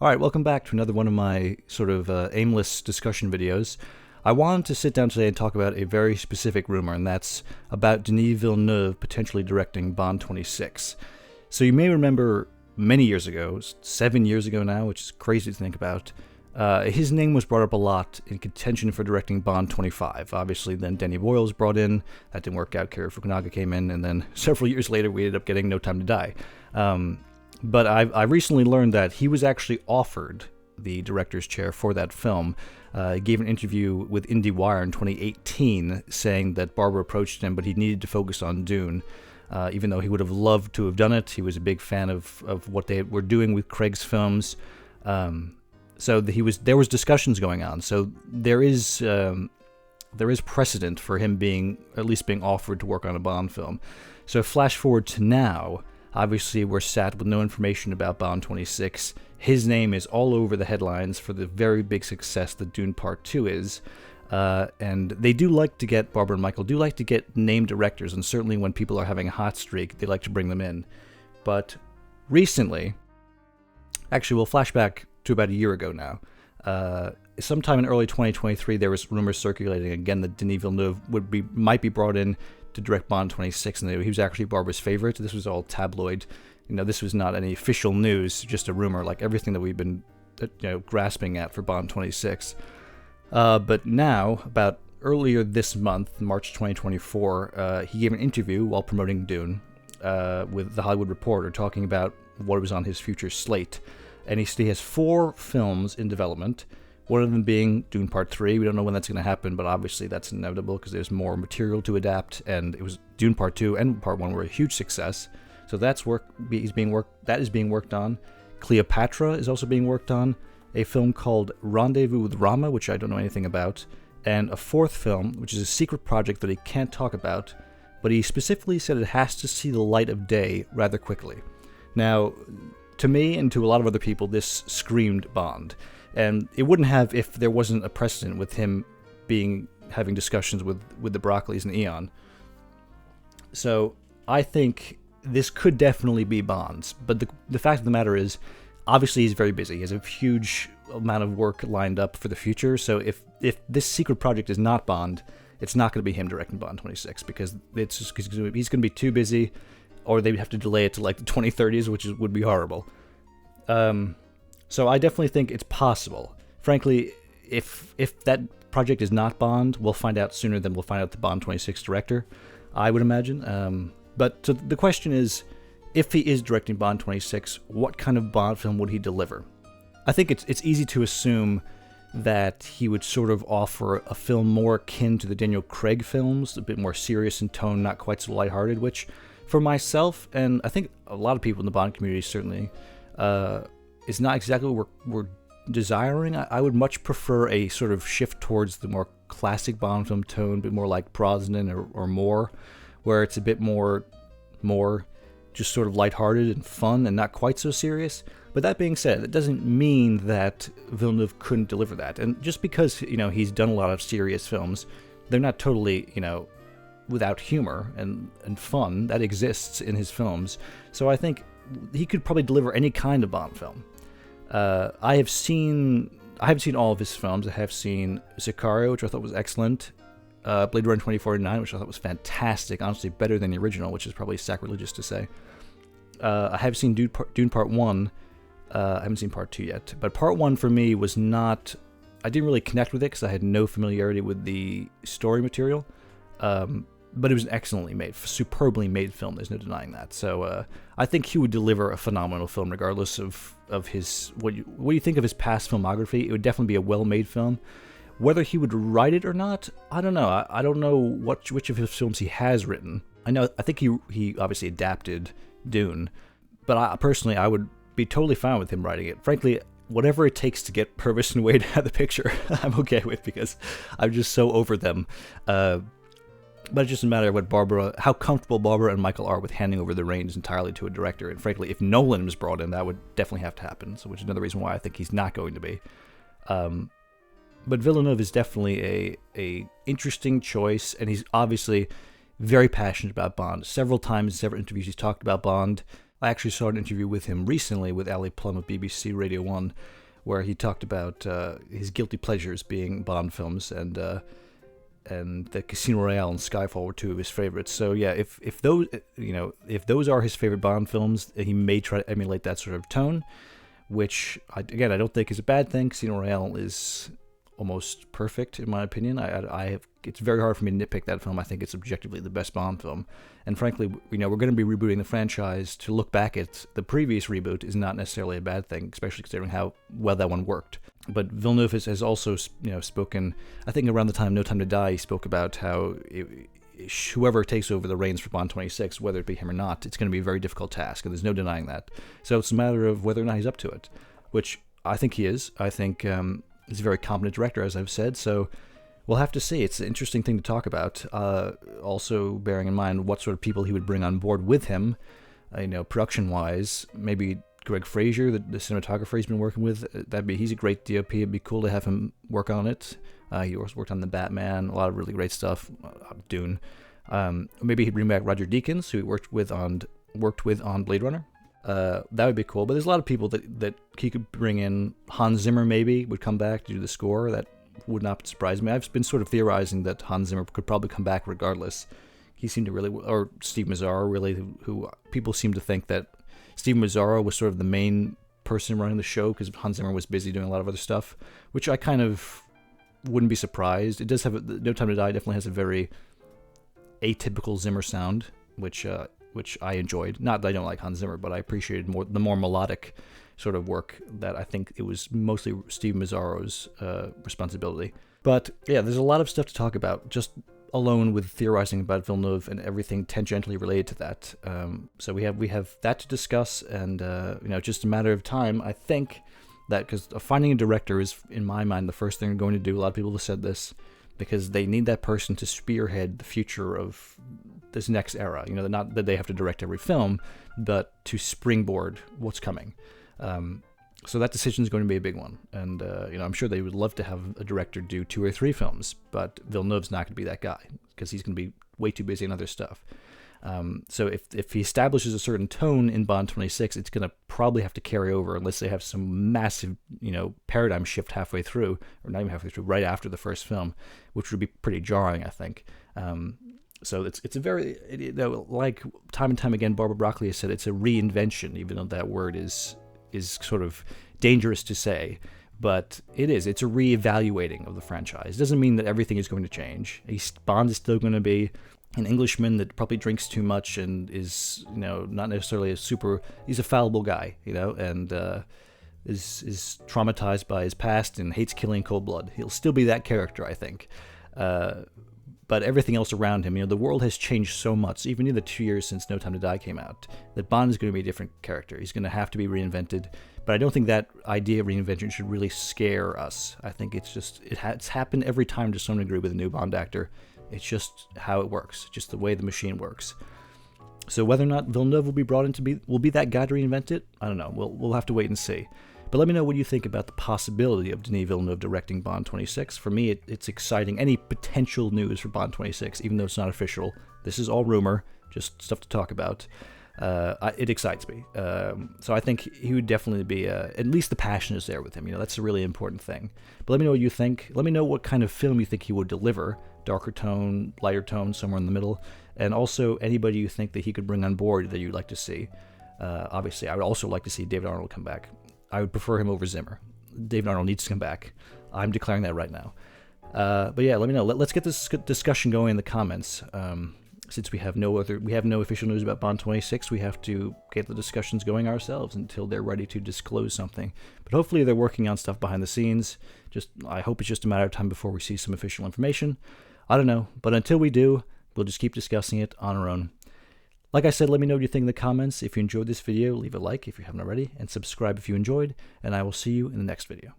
All right, welcome back to another one of my sort of aimless discussion videos. I wanted to sit down today and talk about a very specific rumor, and that's about Denis Villeneuve potentially directing Bond 26. So you may remember many years ago, 7 years ago now, which is crazy to think about, his name was brought up a lot in contention for directing Bond 25. Obviously, then Danny Boyle was brought in. That didn't work out. Kerry Fukunaga came in, and then several years later, we ended up getting No Time to Die. But I recently learned that he was actually offered the director's chair for that film. He gave an interview with IndieWire in 2018 saying that Barbara approached him, but he needed to focus on Dune. Even though he would have loved to have done it, he was a big fan of what they were doing with Craig's films. So there was discussions going on. So there is precedent for him at least being offered to work on a Bond film. So flash forward to now. Obviously, we're sat with no information about Bond 26. His name is all over the headlines for the very big success that Dune Part 2 is. And they do like to get, Barbara and Michael do like to get named directors, and certainly when people are having a hot streak, they like to bring them in. But recently, actually we'll flash back to about a year ago now. Sometime in early 2023, there was rumors circulating again that Denis Villeneuve might be brought in to direct Bond 26, and he was actually Barbara's favorite. This was all tabloid. This was not any official news, just a rumor, like everything that we've been grasping at for Bond 26. But now, about earlier this month, March 2024, he gave an interview while promoting Dune with The Hollywood Reporter, talking about what was on his future slate. And he has 4 films in development, one of them being Dune Part 3. We don't know when that's going to happen, but obviously that's inevitable because there's more material to adapt, and it was Dune Part 2 and Part 1 were a huge success. So that is being worked on. Cleopatra is also being worked on. A film called Rendezvous with Rama, which I don't know anything about, and a 4th film, which is a secret project that he can't talk about, but he specifically said it has to see the light of day rather quickly. Now, to me and to a lot of other people, this screamed Bond. And it wouldn't have if there wasn't a precedent with him having discussions with the Broccoli's and Eon. So I think this could definitely be Bond's. But the fact of the matter is, obviously he's very busy. He has a huge amount of work lined up for the future. So if this secret project is not Bond, it's not going to be him directing Bond 26 because he's going to be too busy, or they'd have to delay it to like the 2030s, which would be horrible. So I definitely think it's possible. Frankly, if that project is not Bond, we'll find out sooner than we'll find out the Bond 26 director, I would imagine. But so the question is, if he is directing Bond 26, what kind of Bond film would he deliver? I think it's easy to assume that he would sort of offer a film more akin to the Daniel Craig films, a bit more serious in tone, not quite so lighthearted, which for myself, and I think a lot of people in the Bond community certainly, is not exactly what we're desiring. I would much prefer a sort of shift towards the more classic Bond film tone, a bit more like Brosnan or Moore, where it's a bit more just sort of lighthearted and fun and not quite so serious. But that being said, it doesn't mean that Villeneuve couldn't deliver that. And just because, he's done a lot of serious films, they're not totally, without humor and fun that exists in his films. So I think he could probably deliver any kind of Bond film. I haven't seen all of his films. I have seen Sicario, which I thought was excellent. Blade Runner 2049, which I thought was fantastic, honestly better than the original, which is probably sacrilegious to say. I have seen Dune Part 1. I haven't seen Part 2 yet. But Part 1 for me was not... I didn't really connect with it because I had no familiarity with the story material. But it was an excellently made, superbly made film. There's no denying that. So I think he would deliver a phenomenal film, regardless of his what you think of his past filmography. It would definitely be a well-made film. Whether he would write it or not, I don't know. I don't know which of his films he has written. I think he obviously adapted Dune, but I would be totally fine with him writing it. Frankly, whatever it takes to get Purvis and Wade out of the picture, I'm okay with, because I'm just so over them. But it just doesn't matter how comfortable Barbara and Michael are with handing over the reins entirely to a director. And frankly, if Nolan was brought in, that would definitely have to happen. So, which is another reason why I think he's not going to be. But Villeneuve is definitely a interesting choice, and he's obviously very passionate about Bond. Several times, several interviews, he's talked about Bond. I actually saw an interview with him recently with Ali Plum of BBC Radio 1, where he talked about his guilty pleasures being Bond films, and the Casino Royale and Skyfall were two of his favorites. So yeah, if those are his favorite Bond films, he may try to emulate that sort of tone, which I don't think is a bad thing. Casino Royale is almost perfect in my opinion. It's very hard for me to nitpick that film. I think it's objectively the best Bond film, and frankly, we're going to be rebooting the franchise. To look back at the previous reboot is not necessarily a bad thing, especially considering how well that one worked. But Villeneuve has also spoken, I think around the time No Time to Die, he spoke about how whoever takes over the reins for Bond 26, whether it be him or not, it's going to be a very difficult task, and there's no denying that. So it's a matter of whether or not he's up to it, which I think he is. I think he's a very competent director, as I've said, so we'll have to see. It's an interesting thing to talk about. Also bearing in mind what sort of people he would bring on board with him, production-wise. Maybe Greg Fraser, the cinematographer he's been working with. He's a great DOP. It'd be cool to have him work on it. He also worked on The Batman, a lot of really great stuff. Dune. Maybe he'd bring back Roger Deakins, who he worked with on Blade Runner. That would be cool. But there's a lot of people that he could bring in. Hans Zimmer maybe would come back to do the score. That would not surprise me. I've been sort of theorizing that Hans Zimmer could probably come back regardless. He seemed to really, or Steve Mazzaro really, who people seem to think that Steve Mazzaro was sort of the main person running the show because Hans Zimmer was busy doing a lot of other stuff, which I kind of wouldn't be surprised. It does have No Time to Die definitely has a very atypical Zimmer sound, which I enjoyed. Not that I don't like Hans Zimmer, but I appreciated the more melodic sort of work that I think it was mostly Steve Mazzaro's responsibility. But yeah, there's a lot of stuff to talk about, just alone with theorizing about Villeneuve and everything tangentially related to that. So we have that to discuss, and just a matter of time, I think, that because finding a director is, in my mind, the first thing they're going to do. A lot of people have said this, because they need that person to spearhead the future of this next era. Not that they have to direct every film, but to springboard what's coming. So that decision is going to be a big one, and I'm sure they would love to have a director do 2 or 3 films, but Villeneuve's not going to be that guy because he's going to be way too busy on other stuff. So if he establishes a certain tone in Bond 26, it's going to probably have to carry over unless they have some massive paradigm shift halfway through, or not even halfway through, right after the first film, which would be pretty jarring, I think. So it's a very, like time and time again, Barbara Broccoli has said, it's a reinvention, even though that word is sort of dangerous to say, but it's a reevaluating of the franchise. It doesn't mean that everything is going to change. Bond is still going to be an Englishman that probably drinks too much and is, not necessarily he's a fallible guy, and is traumatized by his past and hates killing in cold blood. He'll still be that character, I think. But everything else around him, the world has changed so much, even in the 2 years since No Time to Die came out, that Bond is going to be a different character. He's going to have to be reinvented. But I don't think that idea of reinvention should really scare us. I think it's happened every time to some degree with a new Bond actor. It's just how it works, just the way the machine works. So whether or not Villeneuve will be brought in will be that guy to reinvent it, I don't know. We'll have to wait and see. But let me know what you think about the possibility of Denis Villeneuve directing Bond 26. For me, it's exciting. Any potential news for Bond 26, even though it's not official, this is all rumor, just stuff to talk about. It excites me. So I think he would definitely be, at least the passion is there with him. That's a really important thing. But let me know what you think. Let me know what kind of film you think he would deliver. Darker tone, lighter tone, somewhere in the middle. And also anybody you think that he could bring on board that you'd like to see. Obviously, I would also like to see David Arnold come back. I would prefer him over Zimmer. David Arnold needs to come back. I'm declaring that right now. But yeah, let me know. Let's get this discussion going in the comments. Since we have no official news about Bond 26, we have to get the discussions going ourselves until they're ready to disclose something. But hopefully they're working on stuff behind the scenes. I hope it's just a matter of time before we see some official information. I don't know, but until we do, we'll just keep discussing it on our own. Like I said, let me know what you think in the comments. If you enjoyed this video, leave a like if you haven't already, and subscribe if you enjoyed, and I will see you in the next video.